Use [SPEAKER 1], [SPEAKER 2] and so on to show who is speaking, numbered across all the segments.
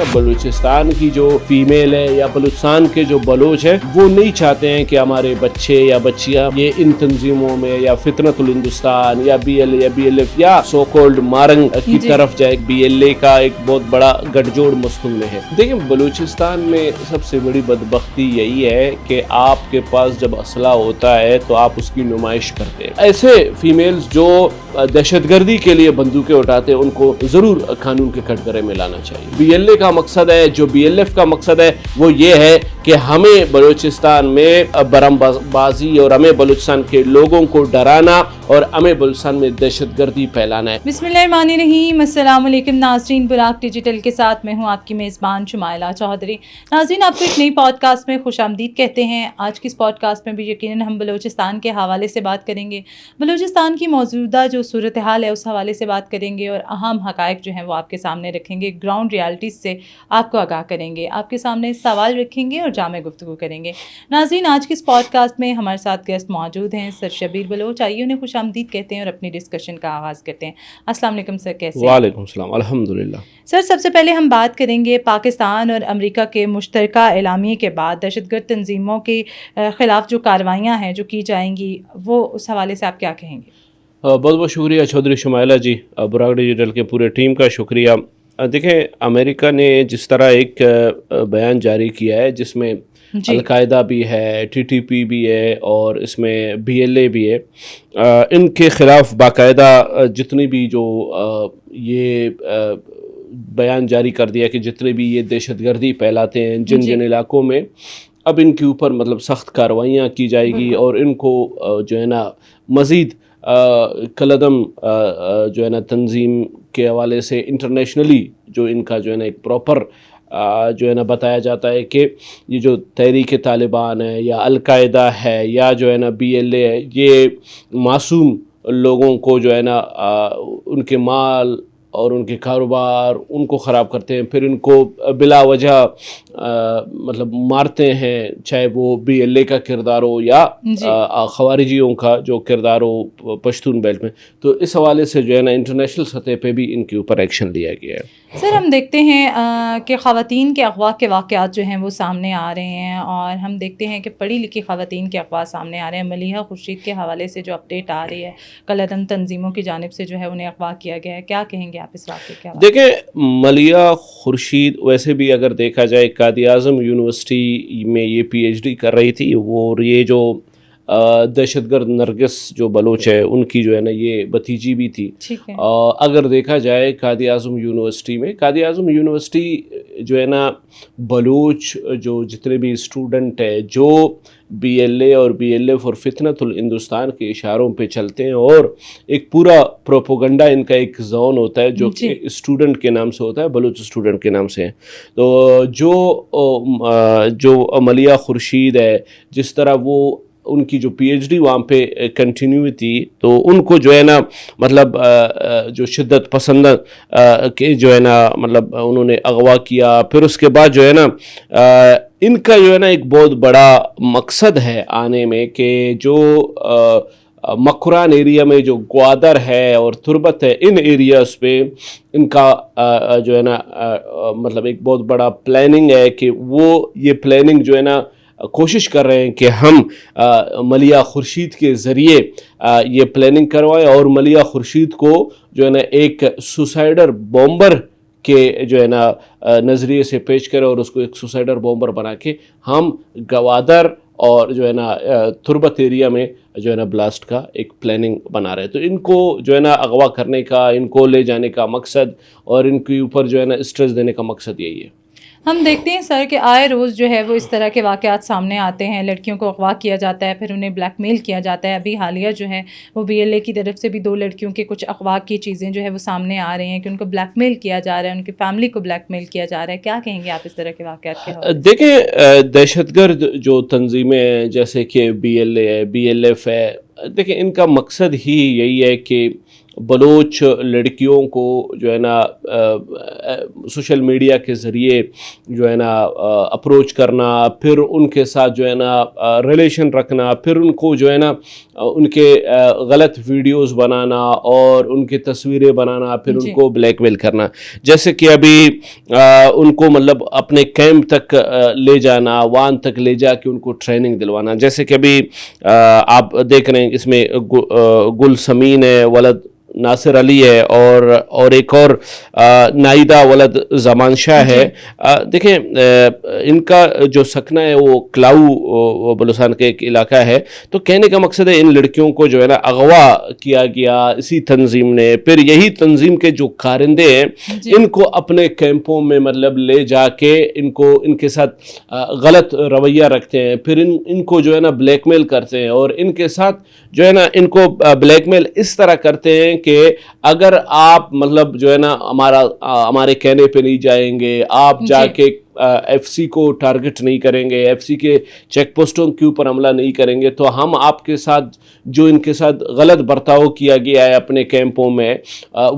[SPEAKER 1] بلوچستان کی جو فیمیل ہے یا بلوچستان کے جو بلوچ ہیں وہ نہیں چاہتے ہیں کہ ہمارے بچے یا بچیاں یہ ان تنظیموں میں یا فتنۃ الہندوستان یا بی ایل اے یا بی ایل ایف یا سو کولڈ مارنگ کی طرف جائے. بی ایل اے کا ایک بہت بڑا گٹھ جوڑ مستول میں ہے. دیکھیں بلوچستان میں سب سے بڑی بدبختی یہی ہے کہ آپ کے پاس جب اسلحہ ہوتا ہے تو آپ اس کی نمائش کرتے ہیں. ایسے فیمیلز جو دہشت گردی کے لیے بندوقیں اٹھاتے ہیں ان کو ضرور قانون کے کٹگرے میں لانا چاہیے. بی ایل اے کا مقصد ہے, جو بی ایل ایف کا مقصد ہے وہ یہ ہے کہ ہمیں بلوچستان میں برہم بازی اور ہمیں بلوچستان کے لوگوں کو ڈرانا اور ہمیں بلوچستان میں دہشت گردی پھیلانا ہے.
[SPEAKER 2] بسم اللہ الرحمن الرحیم. السلام علیکم ناظرین, براق ڈیجیٹل کے ساتھ میں ہوں آپ کی میزبان شمائلہ چودھری. ناظرین, آپ کو ایک نئی پوڈ کاسٹ میں خوش آمدید کہتے ہیں. آج کی اس پوڈ کاسٹ میں بھی یقیناً ہم بلوچستان کے حوالے سے بات کریں گے, بلوچستان کی موجودہ جو صورتحال ہے اس حوالے سے بات کریں گے اور اہم حقائق جو ہیں وہ آپ کے سامنے رکھیں گے, گراؤنڈ ریالٹیز سے آپ کو آگاہ کریں گے, آپ کے سامنے سوال رکھیں گے اور جامع گفتگو کریں گے. ناظرین, آج کی اس پوڈ کاسٹ میں ہمارے ساتھ گیسٹ موجود ہیں سر شبیر بلوچ. آئیے انہیں خوش آمدید کہتے ہیں اور اپنی ڈسکشن کا آغاز کرتے ہیں. السلام علیکم سر, کیسے ہیں؟
[SPEAKER 1] وعلیکم السلام, الحمدللہ.
[SPEAKER 2] سر, سب سے پہلے ہم بات کریں گے پاکستان اور امریکہ کے مشترکہ اعلامیے کے بعد دہشت گرد تنظیموں کے خلاف جو کارروائیاں ہیں جو کی جائیں گی, وہ اس حوالے سے آپ کیا کہیں گے؟
[SPEAKER 1] بہت بہت شکریہ چودھری شمائلہ جی, براق ڈیجیٹل کے پورے ٹیم کا شکریہ. دیکھیں امریکہ نے جس طرح ایک بیان جاری کیا ہے جس میں القاعدہ بھی ہے, ٹی ٹی پی بھی ہے اور اس میں بی ایل اے بھی ہے, ان کے خلاف باقاعدہ جتنی بھی جو یہ بیان جاری کر دیا کہ جتنے بھی یہ دہشت گردی پھیلاتے ہیں جن علاقوں میں, اب ان کے اوپر مطلب سخت کارروائیاں کی جائے گی اور ان کو جو ہے نا مزید کلعدم جو ہے نا تنظیم کے حوالے سے انٹرنیشنلی جو ان کا جو ہے نا ایک پراپر جو ہے نا بتایا جاتا ہے کہ یہ جو تحریک طالبان ہے یا القاعدہ ہے یا جو ہے نا بی ایل اے ہے, یہ معصوم لوگوں کو جو ہے نا ان کے مال اور ان کے کاروبار ان کو خراب کرتے ہیں, پھر ان کو بلا وجہ مطلب مارتے ہیں, چاہے وہ بی ایل اے کا کردار ہو یا خوارجیوں کا جو کردار ہو پشتون بیلٹ میں. تو اس حوالے سے جو ہے نا انٹرنیشنل سطح پہ بھی ان کے اوپر ایکشن لیا گیا ہے.
[SPEAKER 2] سر, ہم دیکھتے ہیں کہ خواتین کے اغوا کے واقعات جو ہیں وہ سامنے آ رہے ہیں اور ہم دیکھتے ہیں کہ پڑھی لکھی خواتین کے اغوا سامنے آ رہے ہیں. ملیحہ خورشید کے حوالے سے جو اپڈیٹ آ رہی ہے, کالعدم تنظیموں کی جانب سے جو ہے انہیں اغوا کیا گیا ہے, کیا کہیں گے آپ اس واقعے کے حوالے؟
[SPEAKER 1] دیکھیں ملیحہ خورشید ویسے بھی اگر دیکھا جائے قائد اعظم یونیورسٹی میں یہ پی ایچ ڈی کر رہی تھی, وہ یہ جو دہشت گرد نرگس جو بلوچ ہے ان کی جو ہے نا یہ بھتیجی بھی تھی. اگر دیکھا جائے قائد اعظم یونیورسٹی میں, قائد اعظم یونیورسٹی جو ہے نا بلوچ جو جتنے بھی اسٹوڈنٹ ہیں جو بی ایل اے اور بی ایل ایف اور فتنۃ الہندوستان کے اشاروں پہ چلتے ہیں اور ایک پورا پروپوگنڈا ان کا ایک زون ہوتا ہے جو کہ اسٹوڈنٹ کے نام سے ہوتا ہے, بلوچ اسٹوڈنٹ کے نام سے ہے. تو جو ملیحہ خورشید ہے, جس طرح وہ ان کی جو پی ایچ ڈی وہاں پہ کنٹینیو تھی, تو ان کو جو ہے نا مطلب جو شدت پسند کے جو ہے نا مطلب انہوں نے اغوا کیا. پھر اس کے بعد جو ہے نا ان کا جو ہے نا ایک بہت بڑا مقصد ہے آنے میں کہ جو مکران ایریا میں جو گوادر ہے اور تربت ہے, ان ایریاز پہ ان کا جو ہے نا مطلب ایک بہت بڑا پلاننگ ہے کہ وہ یہ پلاننگ جو ہے نا کوشش کر رہے ہیں کہ ہم ملیحہ خورشید کے ذریعے یہ پلاننگ کروائیں اور ملیحہ خورشید کو جو ہے نا ایک سوسائڈر بومبر کے جو ہے نا نظریے سے پیش کرے اور اس کو ایک سوسائڈر بومبر بنا کے ہم گوادر اور جو ہے نا تربت ایریا میں جو ہے نا بلاسٹ کا ایک پلاننگ بنا رہے ہیں. تو ان کو جو ہے نا اغوا کرنے کا, ان کو لے جانے کا مقصد اور ان کے اوپر جو ہے نا اسٹریس دینے کا مقصد یہی ہے.
[SPEAKER 2] ہم دیکھتے ہیں سر کہ آئے روز جو ہے وہ اس طرح کے واقعات سامنے آتے ہیں, لڑکیوں کو اغوا کیا جاتا ہے, پھر انہیں بلیک میل کیا جاتا ہے. ابھی حالیہ جو ہے وہ بی ایل اے کی طرف سے بھی 2 لڑکیوں کے کچھ اغوا کی چیزیں جو ہے وہ سامنے آ رہی ہیں کہ ان کو بلیک میل کیا جا رہا ہے, ان کی فیملی کو بلیک میل کیا جا رہا ہے. کیا کہیں گے آپ اس طرح کے واقعات کے حوالے سے؟
[SPEAKER 1] دیکھیں دہشت گرد جو تنظیمیں ہیں جیسے کہ بی ایل اے ہے, بی ایل ایف ہے, دیکھیں ان کا مقصد ہی یہی ہے کہ بلوچ لڑکیوں کو جو ہے نا سوشل میڈیا کے ذریعے جو ہے نا اپروچ کرنا، پھر ان کے ساتھ جو ہے نا ریلیشن رکھنا، پھر ان کو جو ہے نا ان کے غلط ویڈیوز بنانا اور ان کی تصویریں بنانا، پھر ان کو بلیک میل کرنا. جیسے کہ ابھی ان کو مطلب اپنے کیمپ تک لے جانا، وان تک لے جا کے ان کو ٹریننگ دلوانا. جیسے کہ ابھی آپ دیکھ رہے ہیں اس میں گل سمین ہے، ولد ناصر علی ہے، اور ایک اور نائدہ ولد زمان شاہ ہے. دیکھیں ان کا جو سکنہ ہے وہ کلاؤ بلوچستان کے ایک علاقہ ہے. تو کہنے کا مقصد ہے ان لڑکیوں کو جو ہے نا اغوا کیا گیا اسی تنظیم نے. پھر یہی تنظیم کے جو کارندے ہیں ان کو اپنے کیمپوں میں مطلب لے جا کے ان کے ساتھ غلط رویہ رکھتے ہیں، پھر ان کو جو ہے نا بلیک میل کرتے ہیں، اور ان کے ساتھ جو ہے نا ان کو بلیک میل اس طرح کرتے ہیں کہ اگر آپ مطلب جو ہے نا ہمارے کہنے پہ نہیں جائیں گے، آپ جا کے ایف سی کو ٹارگٹ نہیں کریں گے، ایف سی کے چیک پوسٹوں کے اوپر حملہ نہیں کریں گے، تو ہم آپ کے ساتھ جو ان کے ساتھ غلط برتاؤ کیا گیا ہے اپنے کیمپوں میں،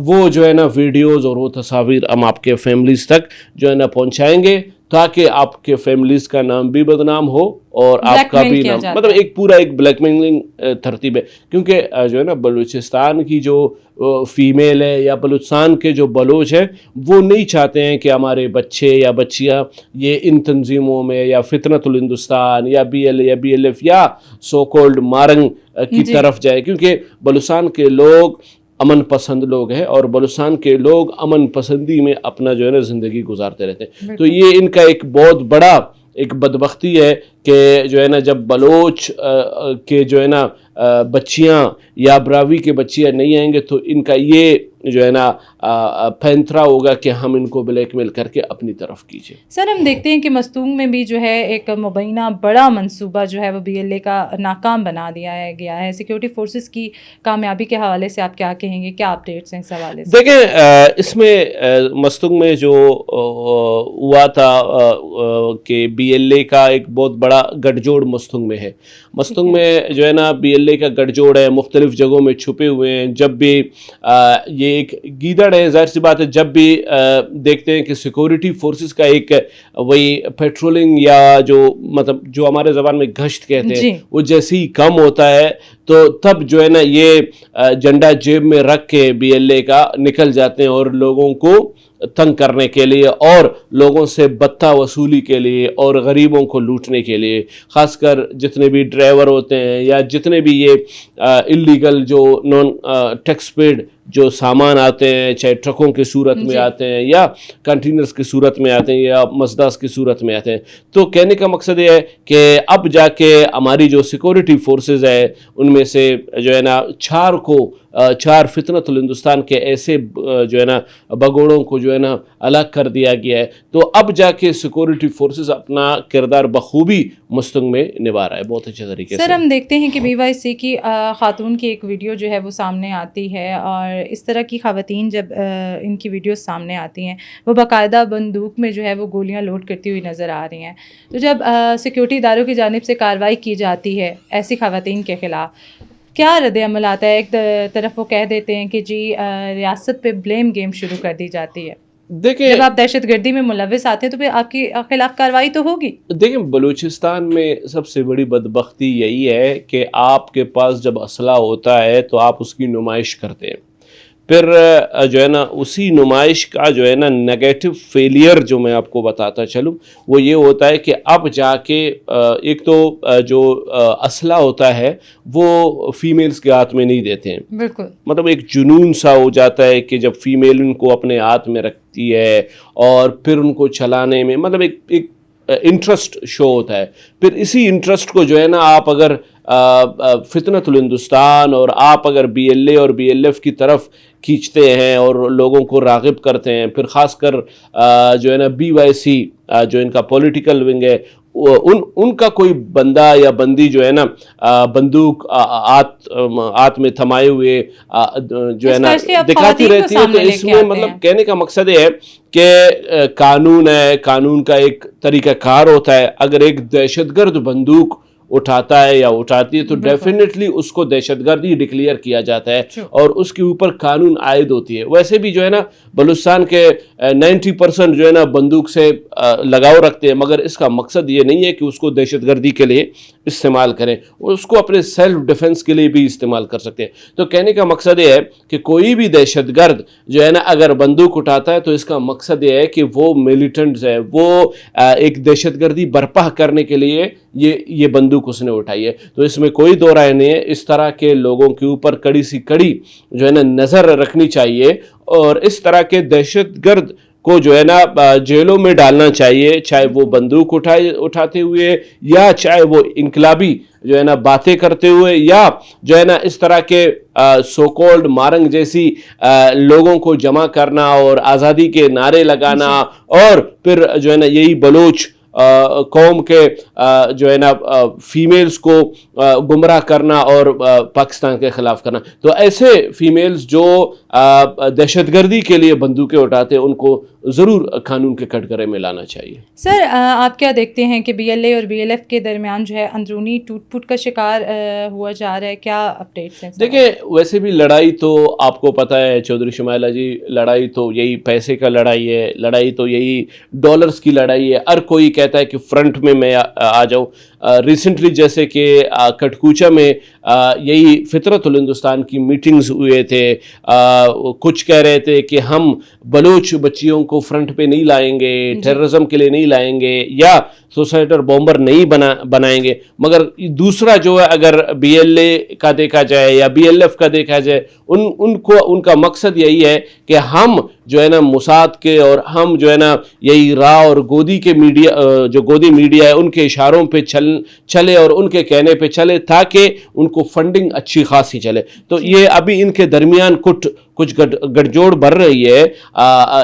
[SPEAKER 1] وہ جو ہے نا ویڈیوز اور وہ تصاویر ہم آپ کے فیملیز تک جو ہے نا پہنچائیں گے، تاکہ آپ کے فیملیز کا نام بھی بدنام ہو اور آپ کا بھی نام، مطلب ایک پورا ایک بلیک میلنگ ترتیب ہے. کیونکہ جو ہے نا بلوچستان کی جو فیمیل ہے یا بلوچستان کے جو بلوچ ہیں وہ نہیں چاہتے ہیں کہ ہمارے بچے یا بچیاں یہ ان تنظیموں میں یا فتنۃ الہندوستان یا بی ایل یا بی ایل ایف یا سو کولڈ مارنگ کی طرف جائے. کیونکہ بلوچستان کے لوگ امن پسند لوگ ہیں، اور بلوچستان کے لوگ امن پسندی میں اپنا جو ہے نا زندگی گزارتے رہتے ہیں. تو یہ ان کا ایک بہت بڑا ایک بدبختی ہے کہ جو ہے نا جب بلوچ کے جو ہے نا بچیاں یا براوی کے بچیاں نہیں آئیں گے تو ان کا یہ جو ہے نا پینترا ہوگا کہ ہم ان کو بلیک میل کر کے اپنی طرف کیجیے.
[SPEAKER 2] سر ہم دیکھتے ہیں کہ مستونگ میں بھی جو ہے ایک مبینہ بڑا منصوبہ جو ہے وہ بی ایل اے کا ناکام بنا دیا گیا ہے. سیکورٹی فورسز کی کامیابی کے حوالے سے آپ کیا کہیں گے، کیا اپڈیٹس ہیں اس حوالے سے؟
[SPEAKER 1] دیکھیں اس میں مستونگ میں جو ہوا تھا کہ بی ایل اے کا ایک بہت بڑا گٹھ جوڑ مستونگ میں ہے. مستونگ میں جو ہے نا بی ایل اے کا گٹھ جوڑ ہے، مختلف جگہوں میں چھپے ہوئے ہیں. جب بھی یہ ایک گیدڑ ہے، ظاہر سی بات ہے، جب بھی دیکھتے ہیں کہ سیکورٹی فورسز کا ایک وہی پیٹرولنگ یا جو مطلب جو ہمارے زبان میں گشت کہتے ہیں وہ جیسے ہی کم ہوتا ہے تو تب جو ہے نا یہ جھنڈا جیب میں رکھ کے بی ایل اے کا نکل جاتے ہیں، اور لوگوں کو تنگ کرنے کے لیے اور لوگوں سے بتہ وصولی کے لیے اور غریبوں کو لوٹنے کے لیے. خاص کر جتنے بھی ڈرائیور ہوتے ہیں یا جتنے بھی یہ اللیگل جو نان ٹیکس پیڈ جو سامان آتے ہیں، چاہے ٹرکوں کی صورت میں آتے ہیں یا کنٹینرز کی صورت میں آتے ہیں یا مزداز کی صورت میں آتے ہیں. تو کہنے کا مقصد یہ ہے کہ اب جا کے ہماری جو سیکورٹی فورسز ہے ان میں سے جو ہے نا چار فتنۃ الہندوستان کے ایسے جو ہے نا بگوڑوں کو جو ہے نا الگ کر دیا گیا ہے. تو اب جا کے سیکورٹی فورسز اپنا کردار بخوبی مستنگ میں نبھا رہا ہے بہت اچھے طریقے سے.
[SPEAKER 2] سر ہم دیکھتے ہیں کہ بی وائی سی کی خاتون کی ایک ویڈیو جو ہے وہ سامنے آتی ہے، اور اس طرح کی خواتین جب ان کی ویڈیوز سامنے آتی ہیں وہ باقاعدہ بندوق میں جو ہے وہ گولیاں لوڈ کرتی ہوئی نظر آ رہی ہیں. تو جب سیکورٹی اداروں کی جانب سے کارروائی کی جاتی ہے ایسی خواتین کے خلاف، کیا رد عمل آتا ہے؟ ایک طرف وہ کہہ دیتے ہیں کہ جی ریاست پہ بلیم گیم شروع کر دی جاتی ہے.
[SPEAKER 1] دیکھیں
[SPEAKER 2] جب آپ دہشت گردی میں ملوث آتے ہیں تو پھر آپ کے خلاف کارروائی تو ہوگی.
[SPEAKER 1] دیکھیں بلوچستان میں سب سے بڑی بدبختی یہی ہے کہ آپ کے پاس جب اسلحہ ہوتا ہے تو آپ اس کی نمائش کرتے ہیں، پھر جو ہے نا اسی نمائش کا جو ہے نا نیگیٹو فیلئر جو میں آپ کو بتاتا چلوں وہ یہ ہوتا ہے کہ اب جا کے ایک تو جو اسلحہ ہوتا ہے وہ فیمیلز کے ہاتھ میں نہیں دیتے ہیں.
[SPEAKER 2] بالکل،
[SPEAKER 1] مطلب ایک جنون سا ہو جاتا ہے کہ جب فیمیل ان کو اپنے ہاتھ میں رکھتی ہے اور پھر ان کو چلانے میں مطلب ایک انٹرسٹ شو ہوتا ہے. پھر اسی انٹرسٹ کو جو ہے نا آپ اگر فتنۃ الہندوستان اور آپ اگر بی ایل اے اور بی ایل ایف کی طرف کھینچتے ہیں اور لوگوں کو راغب کرتے ہیں، پھر خاص کر جو ہے نا بی وائی سی جو ان کا پولیٹیکل ونگ ہے ان کا کوئی بندہ یا بندی جو ہے نا بندوق ہاتھ میں تھمائے ہوئے جو ہے نا دکھاتی رہتی ہے. تو اس میں مطلب کہنے کا مقصد یہ ہے کہ قانون ہے، قانون کا ایک طریقہ کار ہوتا ہے. اگر ایک دہشت گرد بندوق اٹھاتا ہے یا اٹھاتی ہے تو ڈیفینیٹلی اس کو دہشتگردی ڈکلیئر کیا جاتا ہے اور اس کے اوپر قانون عائد ہوتی ہے. ویسے بھی جو ہے نا بلوچستان کے 90% جو ہے نا بندوق سے لگاؤ رکھتے ہیں, مگر اس کا مقصد یہ نہیں ہے کہ اس کو دہشت گردی کے لیے استعمال کریں, اس کو اپنے سیلف ڈیفنس کے لیے بھی استعمال کر سکتے ہیں. تو کہنے کا مقصد یہ ہے کہ کوئی بھی دہشت گرد جو ہے نا اگر بندوق اٹھاتا ہے تو اس کا مقصد یہ ہے کہ وہ ملیٹنٹس ہے, وہ ایک دہشت گردی برپا کرنے کے لیے یہ بندوق اس نے اٹھائی ہے. تو اس میں کوئی دو رائے نہیں ہے. اس طرح کے لوگوں کے اوپر کڑی سی کڑی جو ہے نا نظر رکھنی چاہیے اور اس طرح کے دہشت گرد کو جو ہے نا جیلوں میں ڈالنا چاہیے, چاہے وہ بندوق اٹھاتے ہوئے یا چاہے وہ انقلابی جو ہے نا باتیں کرتے ہوئے یا جو ہے نا اس طرح کے سو کولڈ مارنگ جیسی لوگوں کو جمع کرنا اور آزادی کے نعرے لگانا اور پھر جو ہے نا یہی بلوچ قوم کے جو ہے نا فیمیلز کو گمراہ کرنا اور پاکستان کے خلاف کرنا. تو ایسے فیمیلز جو دہشت گردی کے لیے بندوقیں اٹھاتے ہیں ان کو ضرور قانون کے کٹگرے میں لانا چاہیے.
[SPEAKER 2] سر آپ کیا دیکھتے ہیں کہ بی ایل اے اور بی ایل ایف کے درمیان جو ہے اندرونی ٹوٹ پھوٹ کا شکار ہوا جا رہا ہے, کیا اپڈیٹس ہیں؟
[SPEAKER 1] دیکھیں ویسے بھی لڑائی تو آپ کو پتہ ہے چودھری شمائلہ جی, لڑائی تو یہی پیسے کا لڑائی ہے, لڑائی تو یہی ڈالرز کی لڑائی ہے. ہر کوئی کہتا ہے کہ فرنٹ میں آ جاؤں. ریسنٹلی جیسے کہ کٹکوچا میں یہی فطرت الہندوستان کی میٹنگز ہوئے تھے, کچھ کہہ رہے تھے کہ ہم بلوچ بچیوں کو فرنٹ پہ نہیں لائیں گے, ٹیررزم کے لیے نہیں لائیں گے یا سوسائٹر بومبر نہیں بنائیں گے. مگر دوسرا جو ہے اگر بی ایل اے کا دیکھا جائے یا بی ایل ایف کا دیکھا جائے ان کا مقصد یہی ہے کہ ہم جو ہے نا موساد کے اور ہم جو ہے نا یہی را اور گودی کے میڈیا جو گودی میڈیا ہے ان کے اشاروں پہ چلے اور ان کے کہنے پہ چلے تاکہ ان کو فنڈنگ اچھی خاصی چلے. تو یہ ابھی ان کے درمیان کچھ گڑ جوڑ بڑھ رہی ہے.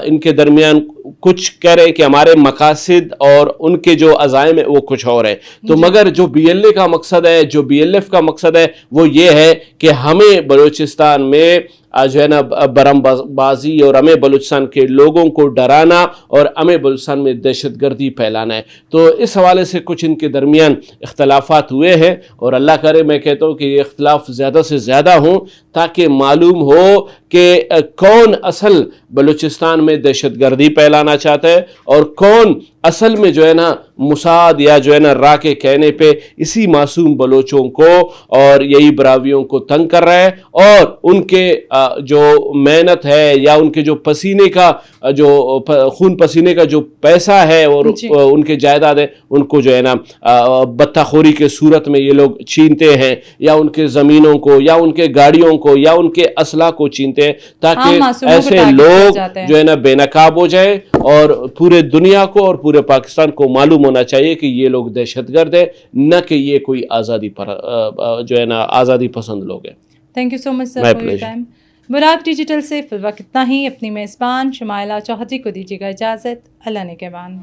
[SPEAKER 1] ان کے درمیان کچھ کہہ رہے ہیں کہ ہمارے مقاصد اور ان کے جو عزائم ہیں وہ کچھ اور ہے. تو مگر جو بی ایل اے کا مقصد ہے, جو بی ایل ایف کا مقصد ہے وہ یہ ہے کہ ہمیں بلوچستان میں جو ہے نا برم بازی اور ہمیں بلوچستان کے لوگوں کو ڈرانا اور ہمیں بلوچستان میں دہشت گردی پھیلانا ہے. تو اس حوالے سے کچھ ان کے درمیان اختلافات ہوئے ہیں اور اللہ کرے میں کہتا ہوں کہ یہ اختلاف زیادہ سے زیادہ ہوں تاکہ معلوم ہو کہ کون اصل بلوچستان میں دہشت گردی پھیلانا چاہتا ہے اور کون اصل میں جو ہے نا موساد یا جو ہے نا را کے کہنے پہ اسی معصوم بلوچوں کو اور یہی براویوں کو تنگ کر رہا ہے اور ان کے جو محنت ہے یا ان کے جو پسینے کا جو خون پسینے کا جو پیسہ ہے اور ان کے جائیداد ہے ان کو جو ہے نا بتہ خوری کے صورت میں یہ لوگ چھینتے ہیں یا ان کے زمینوں کو یا ان کے گاڑیوں کو یا ان کے اسلحہ کو چھینتے ہیں تاکہ ایسے لوگ جو ہے نا بے نقاب ہو جائے اور پورے دنیا کو اور پورے پاکستان کو معلوم ہونا چاہیے کہ یہ لوگ دہشت گرد ہے, نہ کہ یہ کوئی آزادی پر جو ہے نا آزادی پسند لوگ ہیں.
[SPEAKER 2] Thank you so much sir for your time. Buraq digital سے فی الوقت اتنا ہی. اپنی میزبان شمائلہ چوہدری کو دیجیے گا اجازت. اللہ نگہبان.